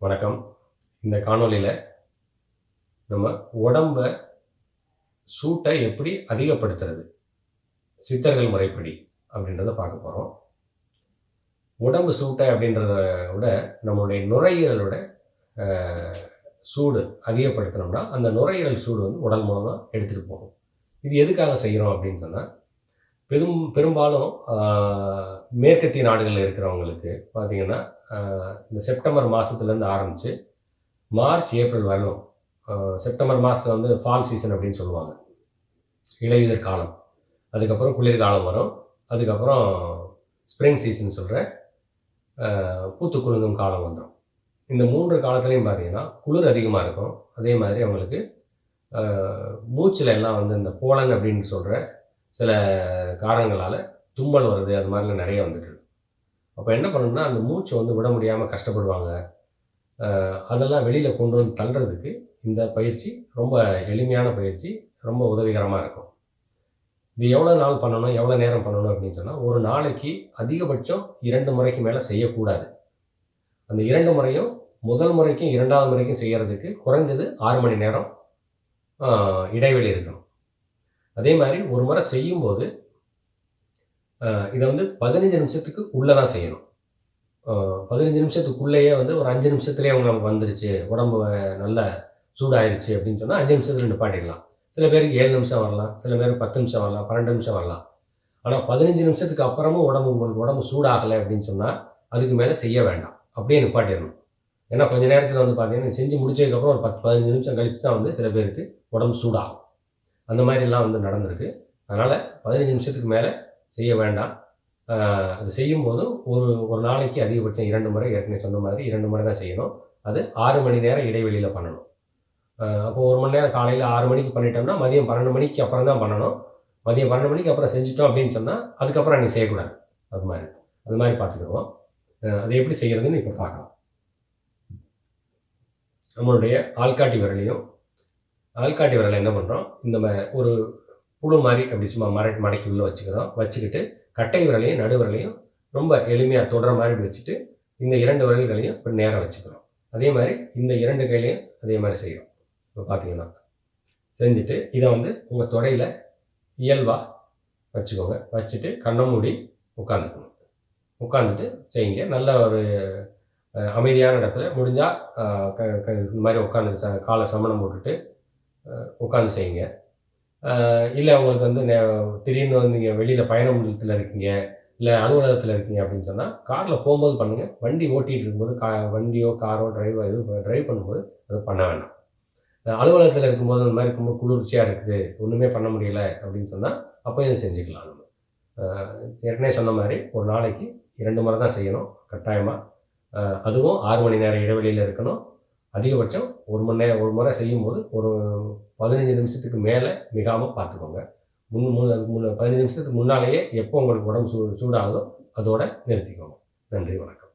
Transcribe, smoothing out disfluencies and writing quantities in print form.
வணக்கம். இந்த காணொளியில நம்ம உடம்ப சூட்டை எப்படி அதிகப்படுத்துறது? சித்தர்கள் முறைப்படி அப்படின்றத பார்க்க போறோம். உடம்பு சூட்டை அப்படின்றத விட நம்மளுடைய நுரையீரலோட அ சூடு அதிகப்படுத்தினோம்னா, அந்த நுரையீரல் சூடு வந்து உடல் மூலமா எடுத்துட்டு போகும். இது எதுக்காக செய்றோம் அப்படின்னு சொன்னா, பெரும்பாலும் மேற்கத்திய நாடுகள்ல இருக்கிறவங்களுக்கு பார்த்தீங்கன்னா, அ இந்த செப்டம்பர் மாசத்துலேருந்து ஆரம்பிச்சு மார்ச், ஏப்ரல் வரலும் செப்டம்பர் மாதத்துல வந்து ஃபால் சீசன் அப்படின்னு சொல்லுவாங்க. இலையுதிர் காலம். அதுக்கப்புறம் குளிர்காலம் வரும். அதுக்கப்புறம் ஸ்ப்ரிங் சீசன் சொல்ற பூத்து குலுங்கும் காலம் வந்துரும். இந்த 3 காலத்துலயும் பார்த்தீங்கன்னா, குளிர் அதிகமா இருக்கும். அதே மாதிரி அவங்களுக்கு அ மூச்சுல எல்லாம் வந்து இந்த போலன் அப்படின்னு சொல்ற சில காரணங்களால தும்மல் வருது. அது மாதிரிலாம் நெறைய வந்துட்டு இருக்கு. அப்ப என்ன பண்ணணும்னா, அந்த மூச்ச வந்து விட முடியாம கஷ்டப்படுவாங்க. அதெல்லாம் வெளியில கொண்டு வந்து தள்றதுக்கு இந்த பயிற்சி ரொம்ப எளிமையான பயிற்சி. ரொம்ப உதவிகரமா இருக்கும். இது எவ்வளோ நாள் பண்ணணும், எவ்வளோ நேரம் பண்ணணும் அப்படின்னு சொன்னா, ஒரு நாளைக்கு அதிகபட்சம் 2 முறைக்கு மேல செய்யக்கூடாது. அந்த 2 முறையும் முதல் முறைக்கும், 2வது முறைக்கும் செய்யறதுக்கு குறைஞ்சது 6 மணி நேரம் அ இடைவெளி இருக்கணும். அதே மாரி ஒரு முறை செய்யும்போது, இத வந்து 15 நிமிஷத்துக்கு உள்ள தான் செய்யணும். அ 15 நிமிஷத்துக்குள்ளேயே வந்து ஒரு 5 நிமிஷத்திலேயே உங்களுக்கு வந்துருச்சு, உடம்பு நல்ல சூடாயிருச்சு அப்படின்னு சொன்னா 5 நிமிஷத்துல நிப்பாட்டிடலாம். சில பேருக்கு 7 நிமிஷம் வரலாம். சில பேருக்கு 10 நிமிஷம் வரலாம். 12 நிமிஷம் வரலாம். ஆனா 15 நிமிஷத்துக்கு அப்புறமும் உங்களுக்கு உடம்பு சூடாகல அப்படின்னு சொன்னா, அதுக்கு மேல செய்ய வேண்டாம். அப்படியே நிப்பாட்டிறணும். ஏன்னா கொஞ்ச நேரத்தில வந்து பார்த்தீங்கன்னா, செஞ்சு முடிச்சதுக்கப்புறம் ஒரு 10, 15 நிமிஷம் கழிச்சு தான் வந்து சில பேருக்கு உடம்பு சூடாகும். அந்த மாரிலாம் வந்து நடந்திருக்கு. அதனால 15 நிமிஷத்துக்கு மேல செய்ய வேண்டாம். அ அது செய்யும்போதும் ஒரு ஒரு நாளைக்கு அதிகபட்சம் 2 முறை ஏற்கனவே சொன்ன மாதிரி 2 முறை தான் செய்யணும். அது 6 மணி நேர இடைவெளியில பண்ணணும். அப்போ 1 மணி நேரம் காலையில 6 மணிக்கு பண்ணிட்டோம்னா, மதியம் 12 மணிக்கு அப்புறம் தான் பண்ணணும். மதியம் 12 மணிக்கு அப்புறம் செஞ்சுட்டோம் அப்படின்னு சொன்னா, அதுக்கப்புறம் அன்னைக்கு செய்யக்கூடாது. அது மாரி. அது மாரி பார்த்துக்கிடுவோம். அது எப்படி செய்யறதுன்னு இப்ப பார்க்கலாம். நம்மளுடைய ஆள்காட்டி விரல என்ன பண்றோம், இந்த ஒரு புழு மாரி அப்படி சும்மா மடக்கி உள்ள வச்சுக்கிறோம். வச்சுக்கிட்டு கட்டை விரலையும், நடு விரலையும் ரொம்ப எளிமையா தொடுற மாரி இப்படி வச்சுட்டு, இந்த 2 விரல்களையும் இப்படி நேரா வச்சுக்கிறோம். அதே மாரி இந்த 2 கையிலயும் அதே மாரி செய்றோம். இப்ப பார்த்தீங்கன்னா, செஞ்சுட்டு இத வந்து உங்க தொடையில இயல்பா வச்சுக்கோங்க. வச்சுட்டு கண்ண மூடி உட்காந்துக்கணும். உட்காந்துட்டு செய்யுங்க. நல்ல ஒரு அமைதியான இடத்துல முடிஞ்சா அ க க இந்த மாரி உட்காந்து கால சமணம் போட்டுட்டு உட்காந்து செய்யுங்க. இல்ல உங்களுக்கு வந்து திடீர்னு வந்து நீங்க வெளியில பயணத்துல இருக்கீங்க, இல்ல அலுவலகத்துல இருக்கீங்க அப்படின்னு சொன்னா, கார்ல போம்போது பண்ணுங்க. வண்டி ஓட்டிட்டு இருக்கும்போது வண்டியோ, காரோ டிரைவ் பண்ணும்போது அது பண்ண வேண்டாம். அலுவலகத்துல இருக்கும்போது அந்த மாரி ரொம்ப குளிர்ச்சியா இருக்குது, ஒண்ணுமே பண்ண முடியல அப்படின்னு சொன்னா, அப்ப இத செஞ்சுக்கலாம் நம்ம. அ ஏற்கனவே சொன்ன மாரி ஒரு நாளைக்கு 2 முறை தான் செய்யணும் கட்டாயமா. அ அதுவும் 6 மணி நேர இடைவெளியில இருக்கணும். அதிகபட்சம் 1 முறை செய்யும்போது ஒரு 15 நிமிஷத்துக்கு மேல மிகாம பார்த்துக்கோங்க. முன் முன் அதுக்கு முன்ன 15 நிமிஷத்துக்கு முன்னாலேயே எப்போ உங்களுக்கு உடம்பு சூடாகுதோ அதோட நிறுத்திக்கோங்க. நன்றி, வணக்கம்.